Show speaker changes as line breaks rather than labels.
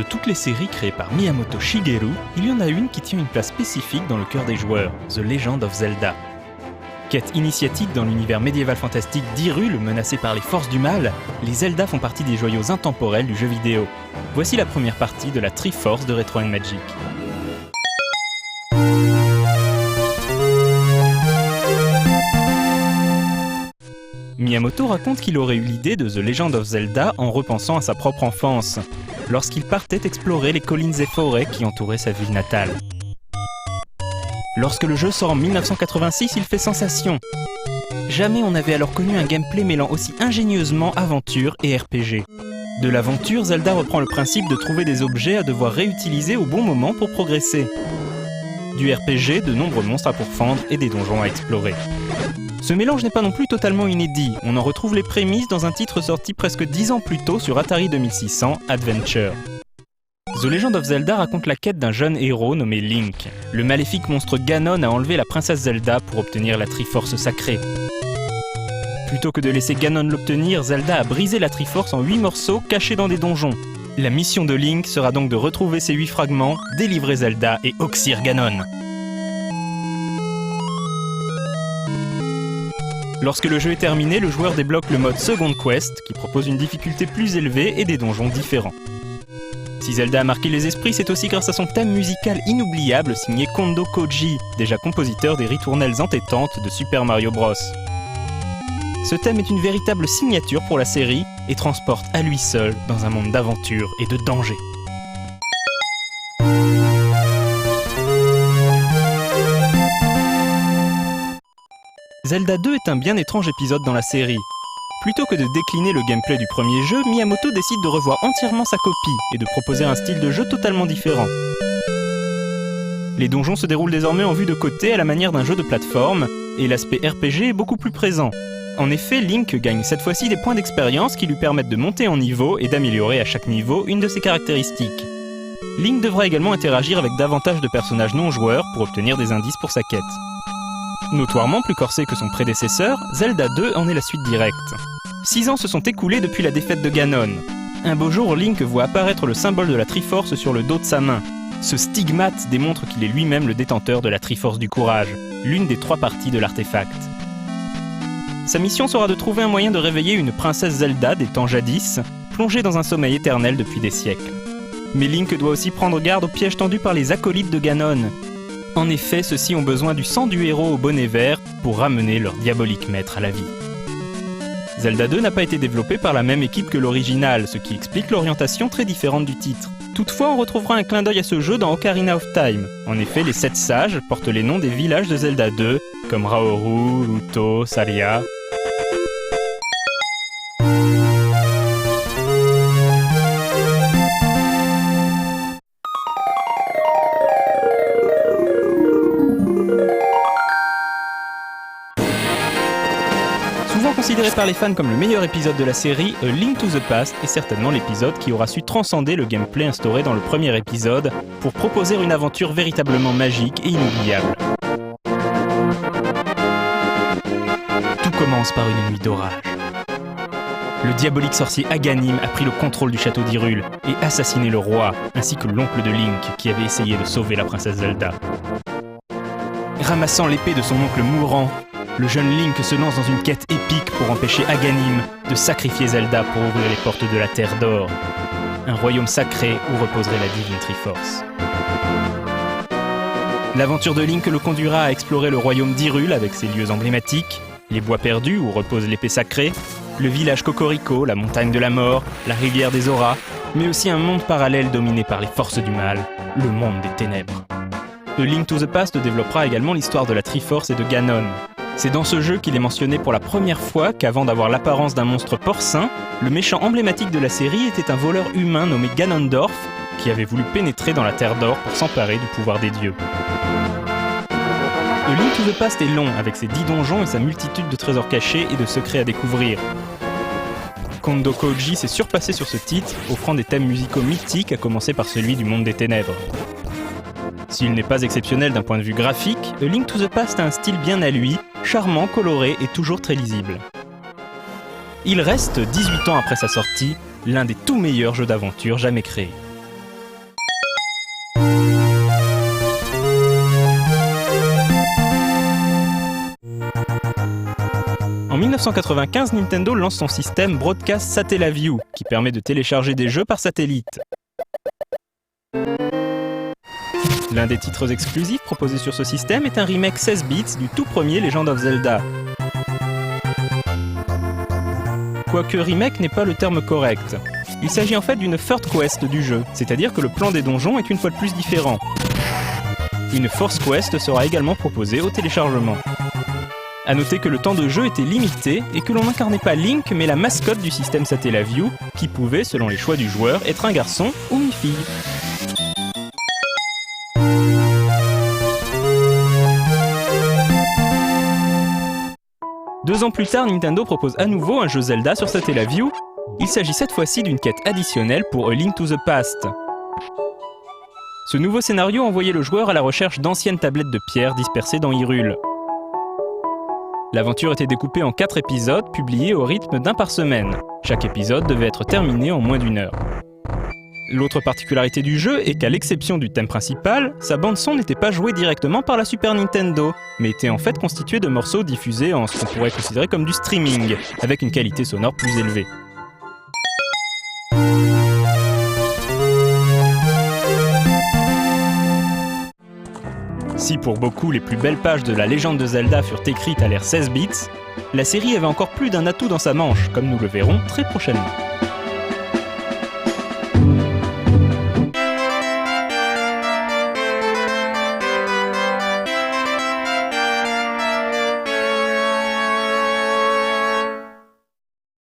toutes les séries créées par Miyamoto Shigeru, il y en a une qui tient une place spécifique dans le cœur des joueurs, The Legend of Zelda. Quête initiatique dans l'univers médiéval fantastique d'Hyrule menacé par les forces du mal, les Zelda font partie des joyaux intemporels du jeu vidéo. Voici la première partie de la Triforce de Retro & Magic. Miyamoto raconte qu'il aurait eu l'idée de The Legend of Zelda en repensant à sa propre enfance, lorsqu'il partait explorer les collines et forêts qui entouraient sa ville natale. Lorsque le jeu sort en 1986, il fait sensation. Jamais on n'avait alors connu un gameplay mêlant aussi ingénieusement aventure et RPG. De l'aventure, Zelda reprend le principe de trouver des objets à devoir réutiliser au bon moment pour progresser. Du RPG, de nombreux monstres à pourfendre et des donjons à explorer. Ce mélange n'est pas non plus totalement inédit, on en retrouve les prémices dans un titre sorti presque 10 ans plus tôt sur Atari 2600, Adventure. The Legend of Zelda raconte la quête d'un jeune héros nommé Link. Le maléfique monstre Ganon a enlevé la princesse Zelda pour obtenir la Triforce sacrée. Plutôt que de laisser Ganon l'obtenir, Zelda a brisé la Triforce en 8 morceaux cachés dans des donjons. La mission de Link sera donc de retrouver ces 8 fragments, délivrer Zelda et oxyre Ganon. Lorsque le jeu est terminé, le joueur débloque le mode Second Quest, qui propose une difficulté plus élevée et des donjons différents. Si Zelda a marqué les esprits, c'est aussi grâce à son thème musical inoubliable signé Kondo Koji, déjà compositeur des ritournelles entêtantes de Super Mario Bros. Ce thème est une véritable signature pour la série et transporte à lui seul dans un monde d'aventure et de danger. Zelda 2 est un bien étrange épisode dans la série. Plutôt que de décliner le gameplay du premier jeu, Miyamoto décide de revoir entièrement sa copie et de proposer un style de jeu totalement différent. Les donjons se déroulent désormais en vue de côté à la manière d'un jeu de plateforme, et l'aspect RPG est beaucoup plus présent. En effet, Link gagne cette fois-ci des points d'expérience qui lui permettent de monter en niveau et d'améliorer à chaque niveau une de ses caractéristiques. Link devra également interagir avec davantage de personnages non-joueurs pour obtenir des indices pour sa quête. Notoirement plus corsé que son prédécesseur, Zelda 2 en est la suite directe. 6 ans se sont écoulés depuis la défaite de Ganon. Un beau jour, Link voit apparaître le symbole de la Triforce sur le dos de sa main. Ce stigmate démontre qu'il est lui-même le détenteur de la Triforce du Courage, l'une des 3 parties de l'artefact. Sa mission sera de trouver un moyen de réveiller une princesse Zelda des temps jadis, plongée dans un sommeil éternel depuis des siècles. Mais Link doit aussi prendre garde aux pièges tendus par les acolytes de Ganon. En effet, ceux-ci ont besoin du sang du héros au bonnet vert pour ramener leur diabolique maître à la vie. Zelda 2 n'a pas été développé par la même équipe que l'original, ce qui explique l'orientation très différente du titre. Toutefois, on retrouvera un clin d'œil à ce jeu dans Ocarina of Time. En effet, les 7 sages portent les noms des villages de Zelda 2, comme Raoru, Ruto, Saria. Considéré par les fans comme le meilleur épisode de la série, A Link to the Past est certainement l'épisode qui aura su transcender le gameplay instauré dans le premier épisode pour proposer une aventure véritablement magique et inoubliable. Tout commence par une nuit d'orage. Le diabolique sorcier Aganim a pris le contrôle du château d'Hyrule et assassiné le roi, ainsi que l'oncle de Link qui avait essayé de sauver la princesse Zelda. Ramassant l'épée de son oncle mourant, le jeune Link se lance dans une quête épique pour empêcher Aganim de sacrifier Zelda pour ouvrir les portes de la Terre d'Or, un royaume sacré où reposerait la divine Triforce. L'aventure de Link le conduira à explorer le royaume d'Hyrule avec ses lieux emblématiques, les bois perdus où repose l'épée sacrée, le village Cocorico, la montagne de la mort, la rivière des auras, mais aussi un monde parallèle dominé par les forces du mal, le monde des ténèbres. A Link to the Past développera également l'histoire de la Triforce et de Ganon. C'est dans ce jeu qu'il est mentionné pour la première fois qu'avant d'avoir l'apparence d'un monstre porcin, le méchant emblématique de la série était un voleur humain nommé Ganondorf, qui avait voulu pénétrer dans la Terre d'Or pour s'emparer du pouvoir des dieux. A Link to the Past est long, avec ses 10 donjons et sa multitude de trésors cachés et de secrets à découvrir. Kondo Koji s'est surpassé sur ce titre, offrant des thèmes musicaux mythiques à commencer par celui du monde des ténèbres. S'il n'est pas exceptionnel d'un point de vue graphique, A Link to the Past a un style bien à lui, charmant, coloré et toujours très lisible. Il reste, 18 ans après sa sortie, l'un des tout meilleurs jeux d'aventure jamais créés. En 1995, Nintendo lance son système Broadcast Satellaview, qui permet de télécharger des jeux par satellite. L'un des titres exclusifs proposés sur ce système est un remake 16 bits du tout premier Legend of Zelda. Quoique remake n'est pas le terme correct. Il s'agit en fait d'une third quest du jeu, c'est-à-dire que le plan des donjons est une fois de plus différent. Une Force Quest sera également proposée au téléchargement. A noter que le temps de jeu était limité et que l'on n'incarnait pas Link mais la mascotte du système Satellaview, qui pouvait, selon les choix du joueur, être un garçon ou une fille. Deux ans plus tard, Nintendo propose à nouveau un jeu Zelda sur Satellaview. Il s'agit cette fois-ci d'une quête additionnelle pour A Link to the Past. Ce nouveau scénario envoyait le joueur à la recherche d'anciennes tablettes de pierre dispersées dans Hyrule. L'aventure était découpée en 4 épisodes, publiés au rythme d'un par semaine. Chaque épisode devait être terminé en moins d'1 heure. L'autre particularité du jeu est qu'à l'exception du thème principal, sa bande-son n'était pas jouée directement par la Super Nintendo, mais était en fait constituée de morceaux diffusés en ce qu'on pourrait considérer comme du streaming, avec une qualité sonore plus élevée. Si pour beaucoup les plus belles pages de la légende de Zelda furent écrites à l'ère 16 bits, la série avait encore plus d'un atout dans sa manche, comme nous le verrons très prochainement.